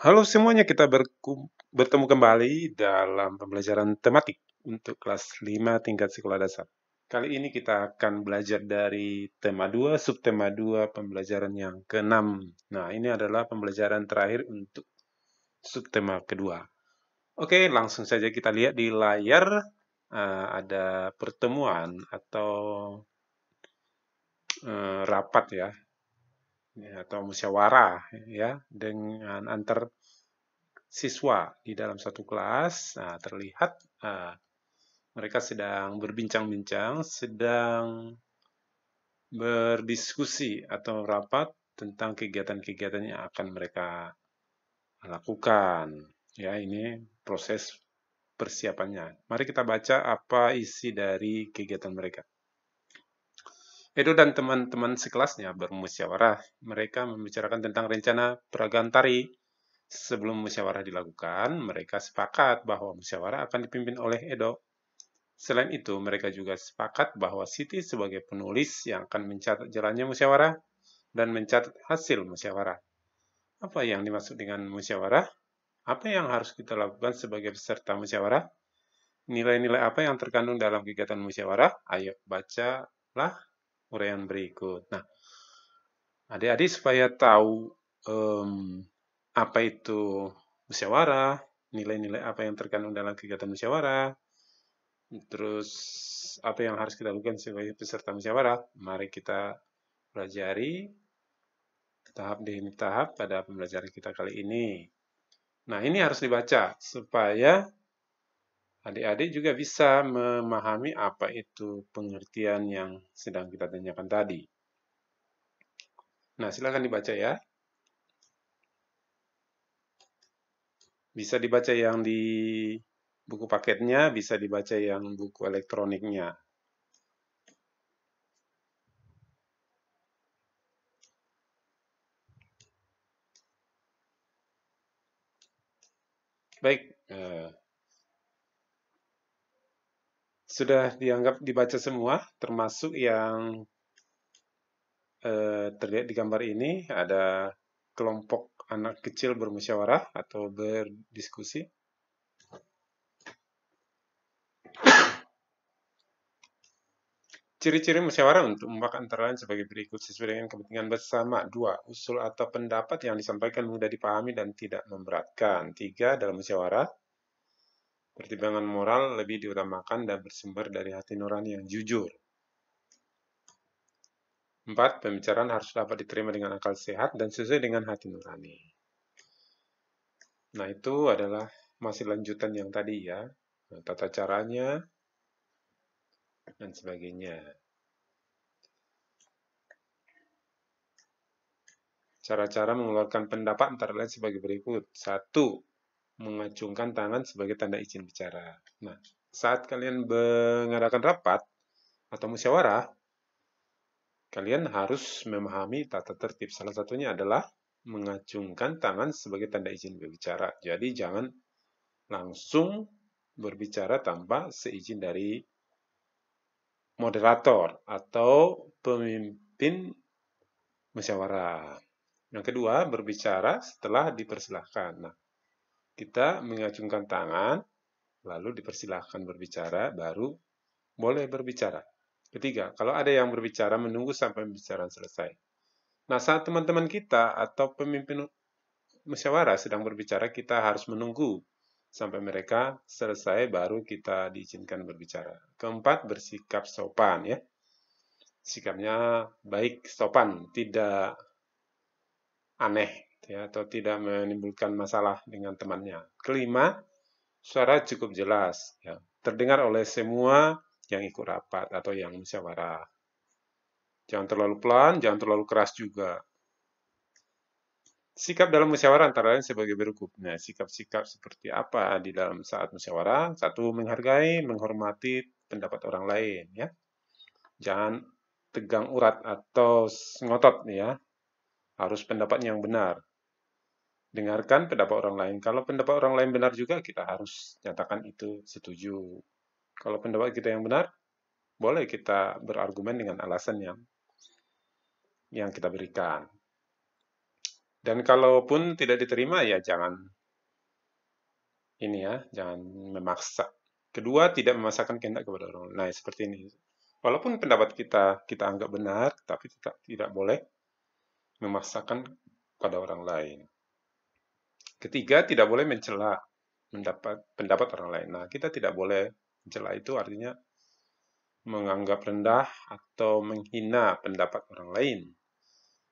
Halo semuanya, kita bertemu kembali dalam pembelajaran tematik untuk kelas 5 tingkat sekolah dasar. Kali ini kita akan belajar dari tema 2, subtema 2, pembelajaran yang ke-6. Nah, ini adalah pembelajaran terakhir untuk subtema kedua. Oke, langsung saja kita lihat di layar. Ada pertemuan atau rapat ya, atau musyawarah ya, dengan antar siswa di dalam satu kelas. Nah, terlihat mereka sedang berbincang-bincang, sedang berdiskusi atau rapat tentang kegiatan-kegiatan yang akan mereka lakukan. Ya, ini proses persiapannya. Mari kita baca apa isi dari kegiatan mereka. Edo dan teman-teman sekelasnya bermusyawarah. Mereka membicarakan tentang rencana peragaan tari. Sebelum musyawarah dilakukan, mereka sepakat bahwa musyawarah akan dipimpin oleh Edo. Selain itu, mereka juga sepakat bahwa Siti sebagai penulis yang akan mencatat jalannya musyawarah dan mencatat hasil musyawarah. Apa yang dimaksud dengan musyawarah? Apa yang harus kita lakukan sebagai peserta musyawarah? Nilai-nilai apa yang terkandung dalam kegiatan musyawarah? Ayo bacalah uraian berikut. Nah, adik-adik supaya tahu apa itu musyawarah, nilai-nilai apa yang terkandung dalam kegiatan musyawarah, terus apa yang harus kita lakukan sebagai peserta musyawarah, mari kita pelajari tahap demi tahap pada pembelajaran kita kali ini. Nah, ini harus dibaca supaya adik-adik juga bisa memahami apa itu pengertian yang sedang kita tanyakan tadi. Nah, silakan dibaca ya. Bisa dibaca yang di buku paketnya, bisa dibaca yang buku elektroniknya. Baik, sudah dianggap dibaca semua, termasuk yang terlihat di gambar ini, ada kelompok anak kecil bermusyawarah atau berdiskusi. Ciri-ciri musyawarah untuk mufakat antara lain sebagai berikut sesuai dengan kepentingan bersama. 2. Usul atau pendapat yang disampaikan mudah dipahami dan tidak memberatkan. 3. Dalam musyawarah, pertimbangan moral lebih diutamakan dan bersumber dari hati nurani yang jujur. 4. Pembicaraan harus dapat diterima dengan akal sehat dan sesuai dengan hati nurani. Nah, itu adalah masih lanjutan yang tadi ya. Nah, tata caranya dan sebagainya. Cara-cara mengeluarkan pendapat antara lain sebagai berikut. 1. Mengacungkan tangan sebagai tanda izin bicara. Nah, saat kalian mengadakan rapat atau musyawarah, kalian harus memahami tata tertib. Salah satunya adalah mengacungkan tangan sebagai tanda izin berbicara. Jadi jangan langsung berbicara tanpa seizin dari moderator atau pemimpin musyawarah. Yang kedua, berbicara setelah dipersilahkan. Nah, kita mengacungkan tangan, lalu dipersilahkan berbicara, baru boleh berbicara. Ketiga, kalau ada yang berbicara, menunggu sampai pembicaraan selesai. Nah, saat teman-teman kita atau pemimpin musyawarah sedang berbicara, kita harus menunggu sampai mereka selesai, baru kita diizinkan berbicara. Keempat, bersikap sopan ya. Sikapnya baik, sopan, tidak aneh ya, atau tidak menimbulkan masalah dengan temannya. Kelima, suara cukup jelas ya, terdengar oleh semua yang ikut rapat atau yang musyawarah. Jangan terlalu pelan, jangan terlalu keras juga. Sikap dalam musyawarah antara lain sebagai berikut. Nah, sikap-sikap seperti apa di dalam saat musyawarah? 1. Menghargai, menghormati pendapat orang lain ya. Jangan tegang urat atau ngotot ya. Harus pendapat yang benar. Dengarkan pendapat orang lain. Kalau pendapat orang lain benar juga, kita harus nyatakan itu setuju. Kalau pendapat kita yang benar, boleh kita berargumen dengan alasan yang kita berikan. Dan kalaupun tidak diterima, ya jangan ini ya, jangan memaksa. Kedua, tidak memaksakan kehendak kepada orang lain. Nah, seperti ini. Walaupun pendapat kita anggap benar, tapi tidak boleh memaksakan pada orang lain. Ketiga, tidak boleh mencela pendapat orang lain. Nah, kita tidak boleh mencela, itu artinya menganggap rendah atau menghina pendapat orang lain,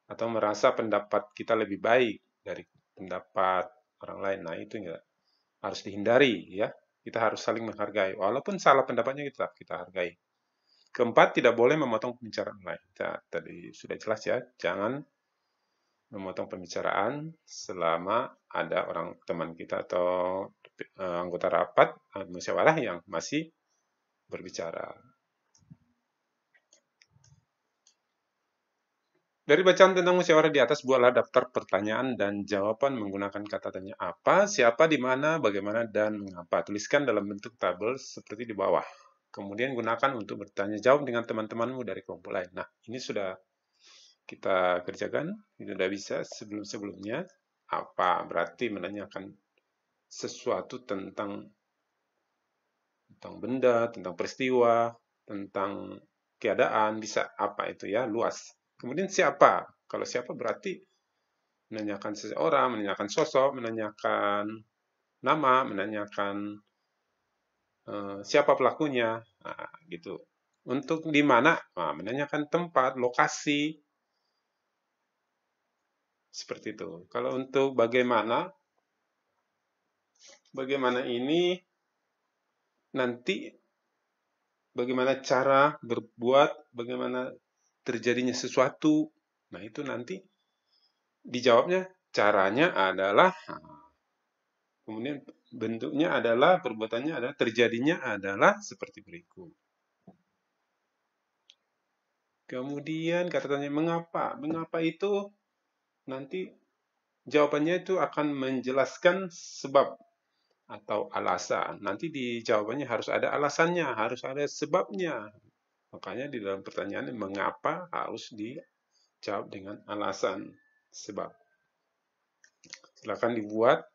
atau merasa pendapat kita lebih baik dari pendapat orang lain. Nah, itu enggak, harus dihindari ya. Kita harus saling menghargai. Walaupun salah pendapatnya, kita hargai. Keempat, tidak boleh memotong pembicaraan lain. Tadi sudah jelas ya, jangan memotong pembicaraan selama ada orang teman kita atau anggota rapat musyawarah yang masih berbicara. Dari bacaan tentang musyawarah di atas, buatlah daftar pertanyaan dan jawaban menggunakan kata tanya apa, siapa, di mana, bagaimana, dan mengapa. Tuliskan dalam bentuk tabel seperti di bawah. Kemudian gunakan untuk bertanya jawab dengan teman-temanmu dari kelompok lain. Nah, ini sudah kita kerjakan, ini sudah bisa sebelum-sebelumnya. Apa berarti menanyakan sesuatu tentang benda, tentang peristiwa, tentang keadaan, bisa apa itu ya, luas. Kemudian siapa? Kalau siapa berarti menanyakan seseorang, menanyakan sosok, menanyakan nama, menanyakan siapa pelakunya, nah, gitu. Untuk di mana, nah, menanyakan tempat, lokasi, seperti itu. Kalau untuk bagaimana ini nanti bagaimana cara berbuat, bagaimana terjadinya sesuatu. Nah, itu nanti dijawabnya caranya adalah, kemudian bentuknya adalah, perbuatannya adalah, terjadinya adalah seperti berikut. Kemudian kata tanya mengapa? Mengapa itu nanti jawabannya itu akan menjelaskan sebab atau alasan. Nanti di jawabannya harus ada alasannya, harus ada sebabnya. Makanya di dalam pertanyaan mengapa harus dijawab dengan alasan, sebab. Silakan dibuat,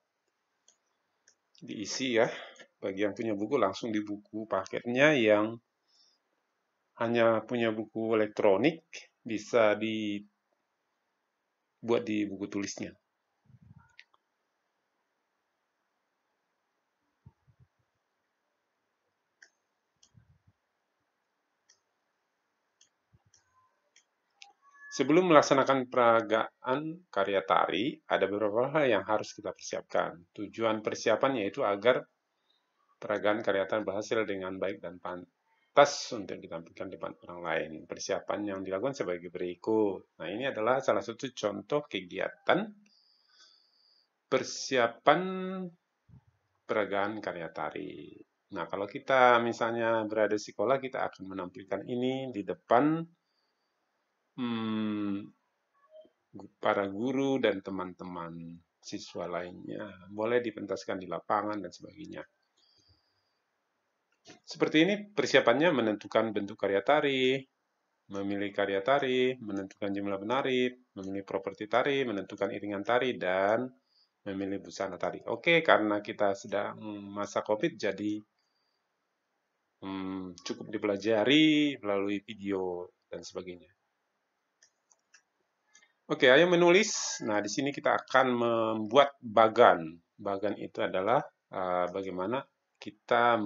diisi ya. Bagi yang punya buku langsung di buku paketnya, yang hanya punya buku elektronik bisa dibuat di buku tulisnya. Sebelum melaksanakan peragaan karya tari, ada beberapa hal yang harus kita persiapkan. Tujuan persiapan yaitu agar peragaan karya tari berhasil dengan baik dan pantas untuk ditampilkan di depan orang lain. Persiapan yang dilakukan sebagai berikut. Nah, ini adalah salah satu contoh kegiatan persiapan peragaan karya tari. Nah, kalau kita misalnya berada di sekolah, kita akan menampilkan ini di depan para guru dan teman-teman siswa lainnya. Boleh dipentaskan di lapangan dan sebagainya. Seperti ini persiapannya: menentukan bentuk karya tari, memilih karya tari, menentukan jumlah penari, memilih properti tari, menentukan iringan tari, dan memilih busana tari. Oke, karena kita sedang masa COVID, jadi cukup dipelajari melalui video dan sebagainya. Oke, ayo menulis. Nah, di sini kita akan membuat bagan. Bagan itu adalah bagaimana kita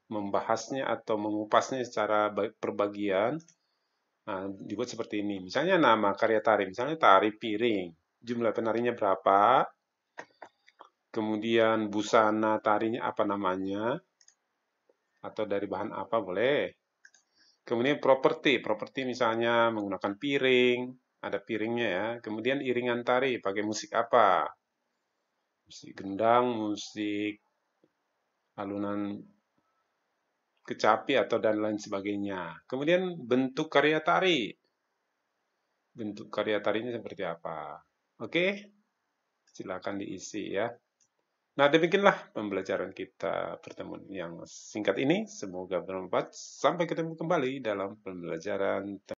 membahasnya atau mengupasnya secara perbagian. Nah, dibuat seperti ini. Misalnya nama karya tari, misalnya tari piring. Jumlah penarinya berapa? Kemudian busana tarinya apa namanya? Atau dari bahan apa, boleh. Kemudian properti misalnya menggunakan piring, ada piringnya ya. Kemudian iringan tari, pakai musik apa? Musik gendang, musik alunan kecapi atau dan lain sebagainya. Kemudian bentuk karya tari. Bentuk karya tarinya seperti apa? Oke, silakan diisi ya. Nah, demikianlah pembelajaran kita pertemuan yang singkat ini. Semoga bermanfaat. Sampai ketemu kembali dalam pembelajaran